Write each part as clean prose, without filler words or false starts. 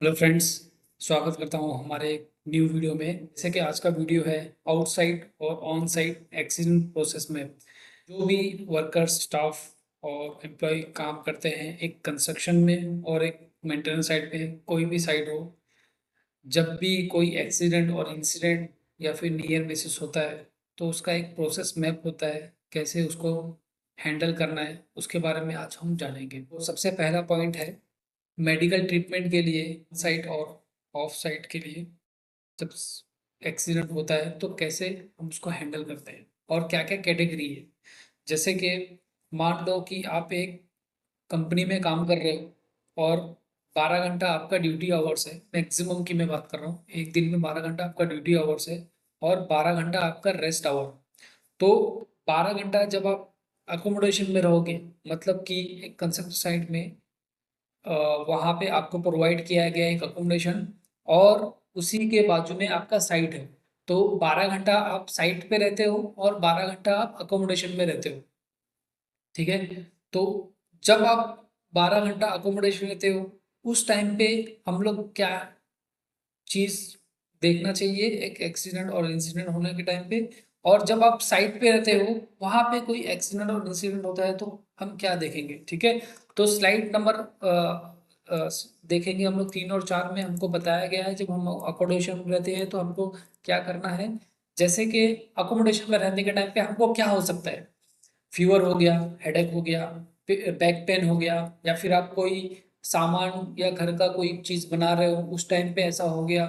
Hello friends. स्वागत करता हूँ हमारे न्यू वीडियो में। जैसे कि आज का वीडियो है आउटसाइड और ऑन साइड एक्सीडेंट प्रोसेस में जो भी वर्कर्स स्टाफ और एम्प्लॉय काम करते हैं एक कंस्ट्रक्शन में और एक मेंटेनेंस साइड पे, कोई भी साइड हो, जब भी कोई एक्सीडेंट और इंसिडेंट या फिर नियर मिसेस होता है तो उसका एक प्रोसेस मैप होता है, कैसे उसको हैंडल करना है उसके बारे में आज हम जानेंगे। तो सबसे पहला पॉइंट है मेडिकल ट्रीटमेंट के लिए साइट और ऑफ साइट के लिए। जब एक्सीडेंट होता है तो कैसे हम उसको हैंडल करते हैं और क्या क्या कैटेगरी है। जैसे कि मान लो कि आप एक कंपनी में काम कर रहे हो और 12 घंटा आपका ड्यूटी आवर्स है। मैक्सिमम की मैं बात कर रहा हूँ, एक दिन में 12 घंटा आपका ड्यूटी आवर्स है और 12 घंटा आपका रेस्ट आवर। तो 12 घंटा जब आप अकोमोडेशन में रहोगे, मतलब कि एक कंस्ट्रक्शन साइट में वहाँ पे आपको प्रोवाइड किया गया एक अकोमोडेशन और उसी के बाजू में आपका साइट है। तो 12 घंटा आप साइट पे रहते हो और 12 घंटा आप अकोमोडेशन में रहते हो। ठीक है। तो जब आप 12 घंटा अकोमोडेशन रहते हो उस टाइम पे हम लोग क्या चीज़ देखना चाहिए एक एक्सीडेंट और इंसिडेंट होने के टाइम पे, और जब आप साइट पे रहते हो वहाँ पे कोई एक्सीडेंट और इंसिडेंट होता है तो हम क्या देखेंगे। ठीक है। तो स्लाइड नंबर देखेंगे हम लोग 3 और 4 में हमको बताया गया है जब हम अकोमोडेशन में रहते हैं तो हमको क्या करना है। जैसे कि अकोमोडेशन में रहने के टाइम पे हमको क्या हो सकता है, फीवर हो गया, हेडेक हो गया, बैक पेन हो गया, या फिर आप कोई सामान या घर का कोई चीज़ बना रहे हो उस टाइम पे ऐसा हो गया,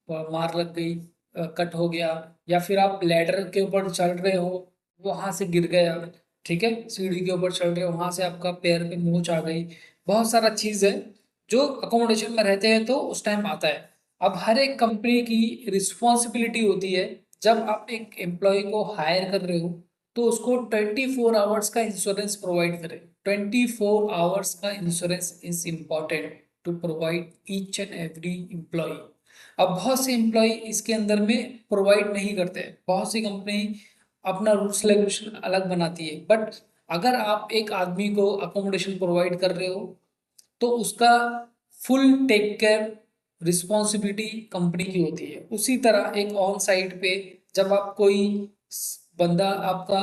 मार लग गई, कट हो गया, या फिर आप लैडर के ऊपर चल रहे हो, वहां से गिर गया। ठीक है, सीढ़ी के ऊपर चल रहे हो वहां से आपका पैर पे मोच आ गई। बहुत सारा चीज़ है जो अकोमोडेशन में रहते हैं तो उस टाइम आता है। अब हर एक कंपनी की रिस्पॉन्सिबिलिटी होती है, जब आप एक एम्प्लॉय को हायर कर रहे हो तो उसको 24 आवर्स का इंश्योरेंस प्रोवाइड करें। 24 आवर्स का insurance is important to provide each and every employee. अब बहुत से एम्प्लॉय इसके अंदर में प्रोवाइड नहीं करते हैं, बहुत सी कंपनी अपना रूल्स रेगुलेशन अलग बनाती है, बट अगर आप एक आदमी को अकोमोडेशन प्रोवाइड कर रहे हो तो उसका full take care responsibility company की होती है। उसी तरह एक ऑन साइट पे जब आप कोई बंदा आपका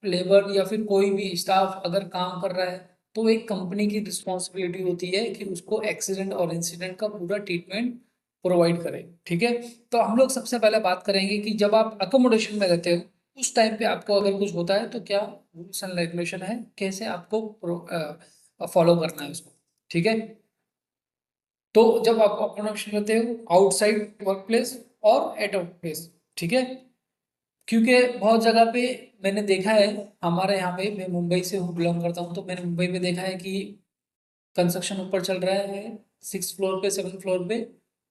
लेबर या फिर कोई भी स्टाफ अगर काम कर रहा है तो एक कंपनी की रिस्पॉन्सिबिलिटी होती है कि उसको एक्सीडेंट और इंसिडेंट का पूरा ट्रीटमेंट प्रोवाइड करें। ठीक है। तो हम लोग सबसे पहले बात करेंगे कि जब आप अकोमोडेशन में रहते हो उस टाइम पे आपको अगर कुछ होता है तो क्या रूल्स एंड रेगुलेशन है, कैसे आपको फॉलो करना है उसको। ठीक है। तो जब आप अकोमोडेशन में रहते हो आउटसाइड वर्क प्लेस और एट वर्क प्लेस। ठीक है। क्योंकि बहुत जगह पे मैंने देखा है, हमारे यहाँ पे, मैं मुंबई से हूँ, बिलोंग करता हूँ, तो मैंने मुंबई में देखा है कि कंस्ट्रक्शन ऊपर चल रहा है, 6 फ्लोर पे, 7 फ्लोर पे,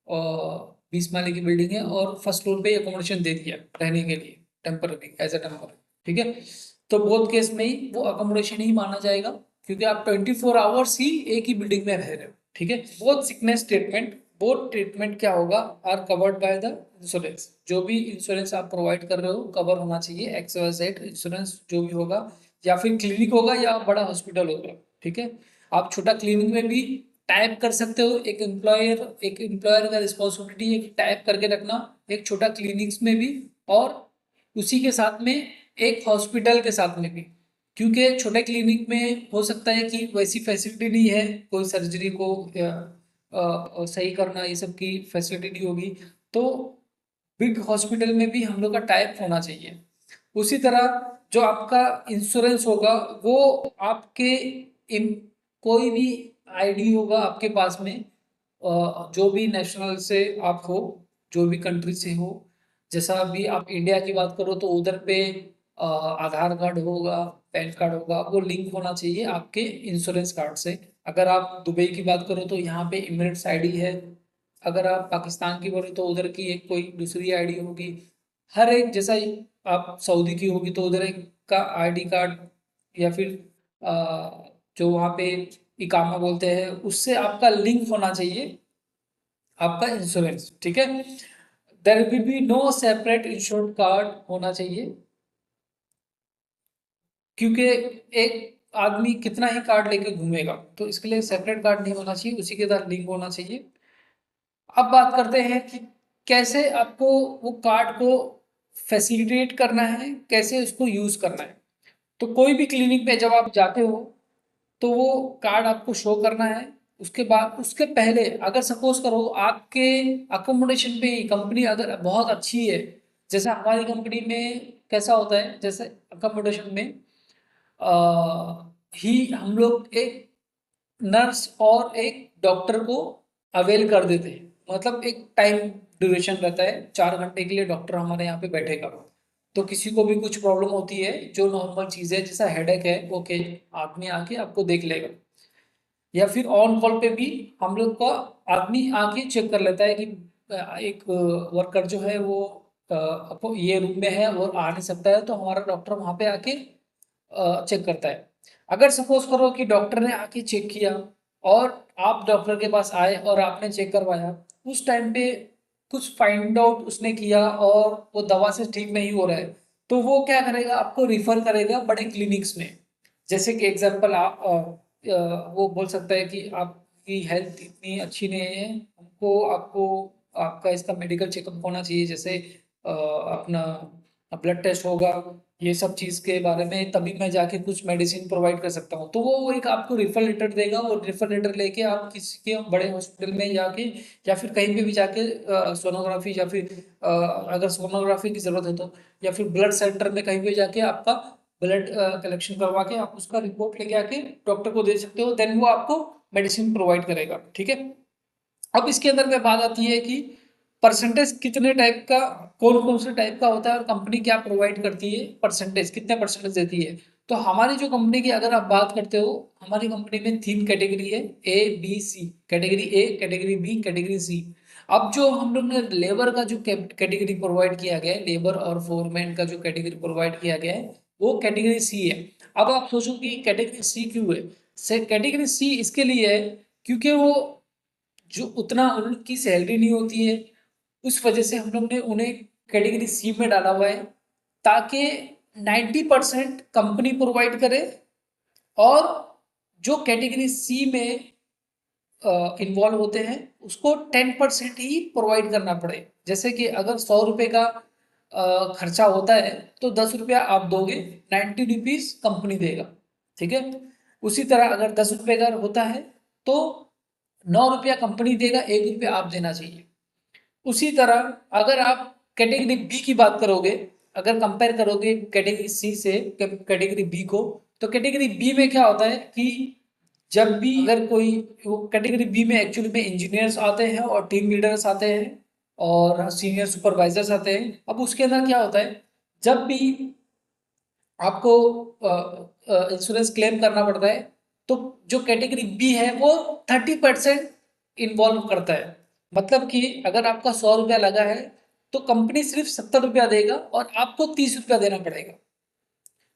और 20 माले की बिल्डिंग है और फर्स्ट फ्लोर पे अकोमोडेशन दे दिया रहने के लिए, टेम्पररी, एज अ टेम्पररी। ठीक है। तो बोथ केस में ही वो अकोमोडेशन ही माना जाएगा, क्योंकि आप 24 आवर्स ही एक ही बिल्डिंग में रह रहे हो। ठीक है। Both sickness treatment, both treatment क्या होगा, are covered by the insurance. जो भी इंश्योरेंस आप प्रोवाइड कर रहे हो कवर होना चाहिए, XYZ इंश्योरेंस जो भी होगा, या फिर क्लिनिक होगा या बड़ा हॉस्पिटल होगा। ठीक है। आप छोटा क्लिनिक में भी टाइप कर सकते हो, एक एम्प्लॉयर का रिस्पॉन्सिबिलिटी है कि टाइप करके रखना एक छोटा क्लिनिक्स में भी, और उसी के साथ में एक हॉस्पिटल के साथ में भी। क्योंकि छोटे क्लिनिक में हो सकता है कि वैसी फैसिलिटी नहीं है, कोई सर्जरी को सही करना ये सब की फैसिलिटी नहीं होगी, तो बिग हॉस्पिटल में भी हम लोग का टाइप होना चाहिए। उसी तरह जो आपका इंश्योरेंस होगा वो आपके इन कोई भी आईडी होगा आपके पास में, जो भी नेशनल से आप हो, जो भी कंट्री से हो। जैसा अभी आप इंडिया की बात करो तो उधर पे आधार कार्ड होगा, पैन कार्ड होगा, वो लिंक होना चाहिए आपके इंश्योरेंस कार्ड से। अगर आप दुबई की बात करो तो यहाँ पे इमिरेट्स आईडी है। अगर आप पाकिस्तान की बोले तो उधर की एक कोई दूसरी आईडी होगी। हर एक जैसा ही आप सऊदी की होगी तो उधर एक का आईडी कार्ड, या फिर जो वहाँ पे इकामा बोलते हैं उससे आपका लिंक होना चाहिए आपका इंश्योरेंस। ठीक है। There will be no separate insured card होना चाहिए, क्योंकि एक आदमी कितना ही कार्ड लेके घूमेगा, तो इसके लिए सेपरेट कार्ड नहीं होना चाहिए, उसी के साथ लिंक होना चाहिए। अब बात करते हैं कि कैसे आपको वो कार्ड को फैसिलिटेट करना है, कैसे उसको यूज़ करना है। तो कोई भी क्लिनिक में जब आप जाते हो तो वो कार्ड आपको शो करना है। उसके बाद उसके पहले अगर सपोज करो आपके अकोमोडेशन पे कंपनी अगर बहुत अच्छी है, जैसे हमारी कंपनी में कैसा होता है, जैसे अकोमोडेशन में ही हम लोग एक नर्स और एक डॉक्टर को अवेल कर देते हैं। मतलब एक टाइम ड्यूरेशन रहता है, 4 घंटे के लिए डॉक्टर हमारे यहाँ पे बैठेगा। तो किसी को भी कुछ प्रॉब्लम होती है जो नॉर्मल चीज़ है, जैसा हेडेक है, ओके, आदमी आके आपको देख लेगा। या फिर ऑन कॉल पे भी हम लोग का आदमी आके चेक कर लेता है कि एक वर्कर जो है वो आपको ये रूम में है और आ नहीं सकता है, तो हमारा डॉक्टर वहाँ पे आके चेक करता है। अगर सपोज करो कि डॉक्टर ने आके चेक किया और आप डॉक्टर के पास आए और आपने चेक करवाया, उस टाइम पे कुछ फाइंड आउट उसने किया और वो दवा से ठीक नहीं हो रहा है, तो वो क्या करेगा, आपको रिफर करेगा बड़े क्लिनिक्स में। जैसे कि एग्जांपल आप वो बोल सकता है कि आपकी हेल्थ इतनी अच्छी नहीं है, हमको आपको आपका इसका मेडिकल चेकअप होना चाहिए, जैसे अपना ब्लड टेस्ट होगा, ये सब चीज़ के बारे में, तभी मैं जाके कुछ मेडिसिन प्रोवाइड कर सकता हूँ। तो वो एक आपको रेफर लेटर देगा और रेफर लेटर लेके आप किसी के बड़े हॉस्पिटल में जाके या फिर कहीं पे भी जाके सोनोग्राफी या फिर अगर सोनोग्राफी की ज़रूरत है तो, या फिर ब्लड सेंटर में कहीं पे जाके आपका ब्लड कलेक्शन करवा के आप उसका रिपोर्ट लेके आके डॉक्टर को दे सकते हो, देन वो आपको मेडिसिन प्रोवाइड करेगा। ठीक है। अब इसके अंदर में बात आती है कि परसेंटेज कितने टाइप का, कौन कौन से टाइप का होता है और कंपनी क्या प्रोवाइड करती है, परसेंटेज कितने परसेंटेज देती है। तो हमारी जो कंपनी की अगर आप बात करते हो, हमारी कंपनी में 3 कैटेगरी है, A B C। Category A, category B, category C. अब जो हम लोग ने लेबर का जो कैटेगरी प्रोवाइड किया गया है, लेबर और फोरमैन का जो कैटेगरी प्रोवाइड किया गया है, वो कैटेगरी सी है। अब आप सोचो कि कैटेगरी सी क्यों है। से कैटेगरी सी इसके लिए है क्योंकि वो जो उतना उनकी सैलरी नहीं होती है, उस वजह से हम लोग ने उन्हें कैटेगरी सी में डाला हुआ है, ताकि 90% कंपनी प्रोवाइड करे और जो कैटेगरी सी में इन्वॉल्व होते हैं उसको 10% ही प्रोवाइड करना पड़े। जैसे कि अगर 100 रुपये का खर्चा होता है तो 10 रुपया आप दोगे, 90 रुपीज कंपनी देगा। ठीक है। उसी तरह अगर 10 रुपये का होता है तो 9 रुपया कंपनी देगा, 1 रुपया आप देना चाहिए। उसी तरह अगर आप कैटेगरी बी की बात करोगे, अगर कंपेयर करोगे कैटेगरी सी से कैटेगरी बी को, तो कैटेगरी बी में क्या होता है कि जब भी अगर कोई, वो कैटेगरी बी में एक्चुअली में इंजीनियर्स आते हैं और टीम लीडर्स आते हैं और सीनियर सुपरवाइजर्स आते हैं। अब उसके अंदर क्या होता है, जब भी आपको इंश्योरेंस क्लेम करना पड़ता है, तो जो कैटेगरी बी है वो 30% इन्वॉल्व करता है। मतलब कि अगर आपका 100 रुपया लगा है तो कंपनी सिर्फ 70 रुपया देगा और आपको 30 रुपया देना पड़ेगा।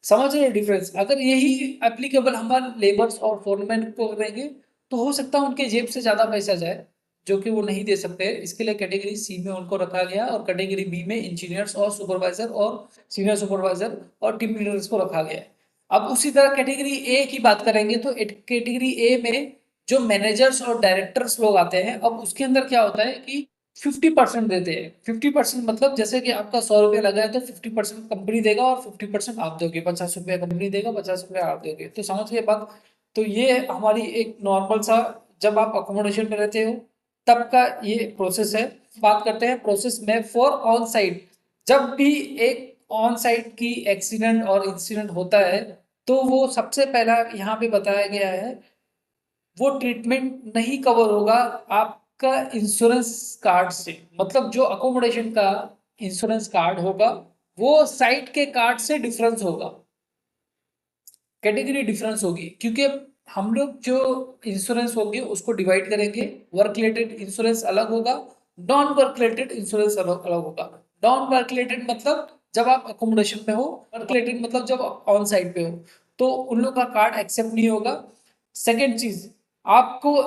समझ रहे हैं डिफरेंस। अगर यही एप्लीकेबल हमारे लेबर्स और फोरमैन को करेंगे तो हो सकता है उनके जेब से ज़्यादा पैसा जाए, जो कि वो नहीं दे सकते। इसके लिए कैटेगरी सी में उनको रखा गया और कैटेगरी बी में इंजीनियर्स और सुपरवाइजर और सीनियर सुपरवाइजर और टीम लीडर्स को रखा गया है। अब उसी तरह कैटेगरी ए की बात करेंगे तो कैटेगरी ए में जो मैनेजर्स और डायरेक्टर्स लोग आते हैं, अब उसके अंदर क्या होता है कि 50% देते हैं। 50% मतलब जैसे कि आपका 100 रुपया लगा है तो 50% कंपनी देगा और 50% आप दोगे, 50 रुपया कंपनी देगा, 50 रुपया आप दोगे। तो समझ गए बात। तो ये हमारी एक नॉर्मल सा, जब आप अकोमोडेशन में रहते हो तब का ये प्रोसेस है। बात करते हैं प्रोसेस में फॉर ऑन साइट। जब भी एक ऑन साइट की एक्सीडेंट और इंसिडेंट होता है तो वो सबसे पहला यहाँ पे बताया गया है, वो ट्रीटमेंट नहीं कवर होगा आपका इंश्योरेंस कार्ड से। मतलब जो अकोमोडेशन का इंश्योरेंस कार्ड होगा वो साइट के कार्ड से डिफरेंस होगा, कैटेगरी डिफरेंस होगी। क्योंकि हम लोग जो इंश्योरेंस होगी उसको डिवाइड करेंगे। वर्क रिलेटेड इंश्योरेंस अलग होगा, नॉन वर्क रिलेटेड इंश्योरेंस अलग अलग होगा। नॉन वर्क रिलेटेड मतलब जब आप अकोमोडेशन में हो, वर्क रिलेटेड मतलब जब आप ऑन साइट पे हो, तो उन लोग का कार्ड एक्सेप्ट नहीं होगा। सेकेंड चीज, आपको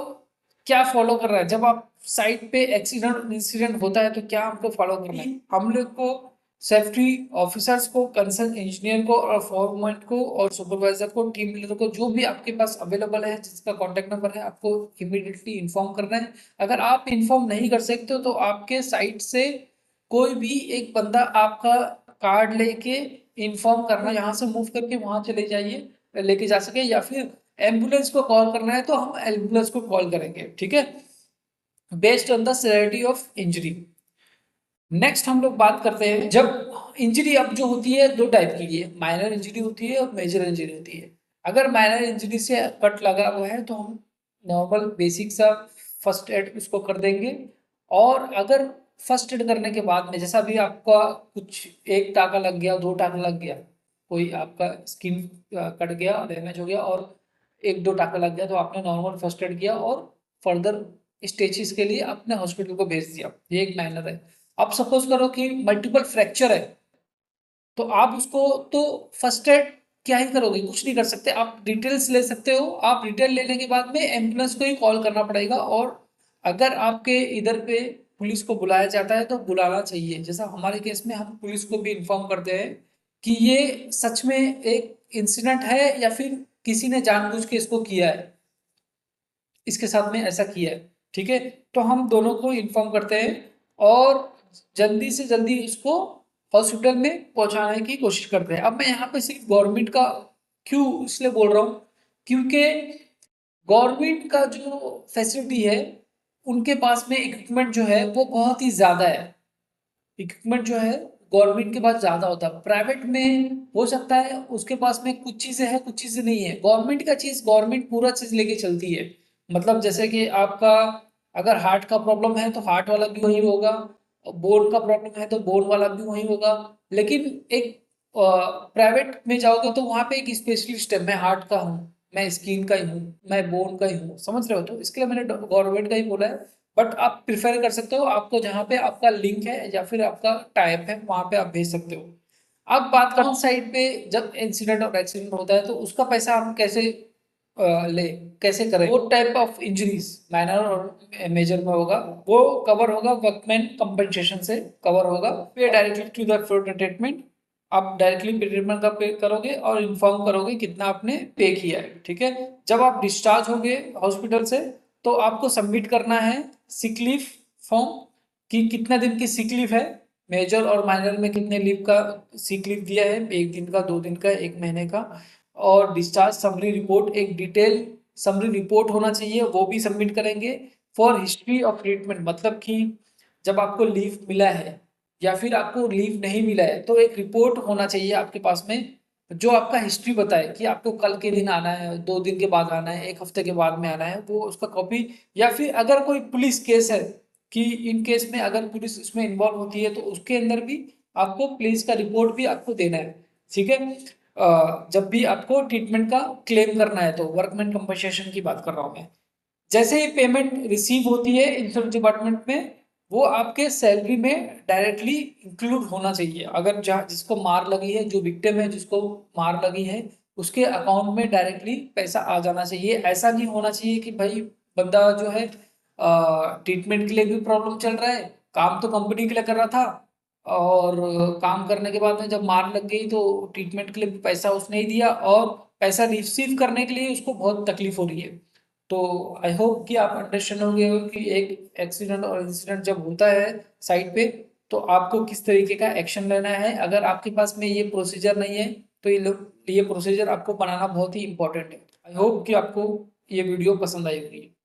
क्या फॉलो करना है जब आप साइट पे एक्सीडेंट इंसिडेंट होता है, तो क्या हमको फॉलो करना है, हम लोग को सेफ्टी ऑफिसर्स को, कंसर्न इंजीनियर को और फॉरमैन को और सुपरवाइजर को, टीम लीडर को, जो भी आपके पास अवेलेबल है, जिसका कॉन्टैक्ट नंबर है, आपको इमीडिएटली इन्फॉर्म करना है। अगर आप इन्फॉर्म नहीं कर सकते हो तो आपके साइट से कोई भी एक बंदा आपका कार्ड लेके इन्फॉर्म करना, यहाँ से मूव करके वहाँ चले जाइए, लेके जा सके, या फिर एम्बुलेंस को कॉल करना है तो हम एम्बुलेंस को कॉल करेंगे, ठीक है, based on the severity of injury. Next हम लोग बात करते हैं, जब इंजरी अब जो होती है दो टाइप की है, माइनर इंजरी होती है और मेजर इंजरी होती है। अगर माइनर इंजरी से कट लगा हुआ है तो हम नॉर्मल बेसिक सा फर्स्ट एड उसको कर देंगे। और अगर फर्स्ट एड करने के बाद में, जैसा भी आपका कुछ एक टाका लग गया, दो टाका लग गया, कोई आपका स्किन कट गया, डैमेज हो गया और एक दो टाका लग गया, तो आपने नॉर्मल फर्स्ट एड किया और फर्दर स्टेजेस के लिए अपने हॉस्पिटल को भेज दिया, ये एक माइनर है। अब सपोज करो कि मल्टीपल फ्रैक्चर है, तो आप उसको तो फर्स्ट एड क्या ही करोगे, कुछ नहीं कर सकते, आप डिटेल्स ले सकते हो। आप डिटेल लेने के बाद में एम्बुलेंस को ही कॉल करना पड़ेगा। और अगर आपके इधर पे पुलिस को बुलाया जाता है तो बुलाना चाहिए। जैसा हमारे केस में हम पुलिस को भी इन्फॉर्म करते हैं कि ये सच में एक इंसिडेंट है या फिर किसी ने जानबूझ के इसको किया है, इसके साथ में ऐसा किया है, ठीक है। तो हम दोनों को इन्फॉर्म करते हैं और जल्दी से जल्दी इसको हॉस्पिटल में पहुंचाने की कोशिश करते हैं। अब मैं यहाँ पे सिर्फ गवर्नमेंट का क्यों इसलिए बोल रहा हूँ, क्योंकि गवर्नमेंट का जो फैसिलिटी है, उनके पास में इक्विपमेंट जो है वो बहुत ही ज़्यादा है। इक्विपमेंट जो है गवर्नमेंट के पास ज़्यादा होता है, प्राइवेट में हो सकता है उसके पास में कुछ चीज़ें हैं, कुछ चीज़ें नहीं है। गवर्नमेंट का चीज़ गवर्नमेंट पूरा चीज़ लेके चलती है। मतलब जैसे कि आपका अगर हार्ट का प्रॉब्लम है तो हार्ट वाला भी वही होगा, बोन का प्रॉब्लम है तो बोन वाला भी वही होगा। लेकिन एक प्राइवेट में जाओगे तो वहाँ पे एक स्पेशलिस्ट है, मैं हार्ट का हूँ, मैं स्किन का ही हूँ, मैं बोन का ही हूँ, समझ रहे हो। तो इसके लिए मैंने गवर्नमेंट का ही बोला है। बट आप प्रिफर कर सकते हो, आपको जहाँ पे आपका लिंक है या फिर आपका टाइप है वहाँ पे आप भेज सकते हो। अब बात करूँ साइड पे, जब इंसिडेंट और एक्सीडेंट होता है तो उसका पैसा हम कैसे ले, कैसे करें। वो टाइप ऑफ इंजरीज माइनर और मेजर में होगा, वो कवर होगा वर्कमैन कंपनसेशन से, कवर होगा पे डायरेक्टली टू द ट्रीटमेंट। आप डायरेक्टली ट्रीटमेंट का पे करोगे और इन्फॉर्म करोगे कितना आपने पे किया है, ठीक है। जब आप डिस्चार्ज होगे हॉस्पिटल से तो आपको सबमिट करना है सिक लीव फॉर्म, कि कितना दिन की सिक लीव है, मेजर और माइनर में कितने लीव का सिक लीव दिया है, एक दिन का, दो दिन का, एक महीने का। और डिस्चार्ज समरी रिपोर्ट, एक डिटेल समरी रिपोर्ट होना चाहिए, वो भी सबमिट करेंगे। फॉर हिस्ट्री ऑफ ट्रीटमेंट, मतलब कि जब आपको लीव मिला है या फिर आपको लीव नहीं मिला है तो एक रिपोर्ट होना चाहिए आपके पास में, जो आपका हिस्ट्री बताए कि आपको कल के दिन आना है, दो दिन के बाद आना है, एक हफ्ते के बाद में आना है, वो उसका कॉपी। या फिर अगर कोई पुलिस केस है, कि इन केस में अगर पुलिस इसमें इन्वॉल्व होती है तो उसके अंदर भी आपको पुलिस का रिपोर्ट भी आपको देना है, ठीक है। जब भी आपको ट्रीटमेंट का क्लेम करना है तो वर्कमैन कंपनसेशन की बात कर रहा हूँ मैं। जैसे ही पेमेंट रिसीव होती है इंश्योरेंस डिपार्टमेंट में, वो आपके सैलरी में डायरेक्टली इंक्लूड होना चाहिए। अगर जहाँ जिसको मार लगी है, जो विक्टिम है जिसको मार लगी है, उसके अकाउंट में डायरेक्टली पैसा आ जाना चाहिए। ऐसा नहीं होना चाहिए कि भाई बंदा जो है ट्रीटमेंट के लिए भी प्रॉब्लम चल रहा है, काम तो कंपनी के लिए कर रहा था, और काम करने के बाद में जब मार लग गई तो ट्रीटमेंट के लिए भी पैसा उसने ही दिया, और पैसा रिसीव करने के लिए उसको बहुत तकलीफ हो रही है। तो आई होप कि आप अंडरस्टैंड होंगे कि एक एक्सीडेंट और इंसिडेंट जब होता है साइड पे, तो आपको किस तरीके का एक्शन लेना है। अगर आपके पास में ये प्रोसीजर नहीं है तो ये प्रोसीजर आपको बनाना बहुत ही इंपॉर्टेंट है। आई होप कि आपको ये वीडियो पसंद आई होगी।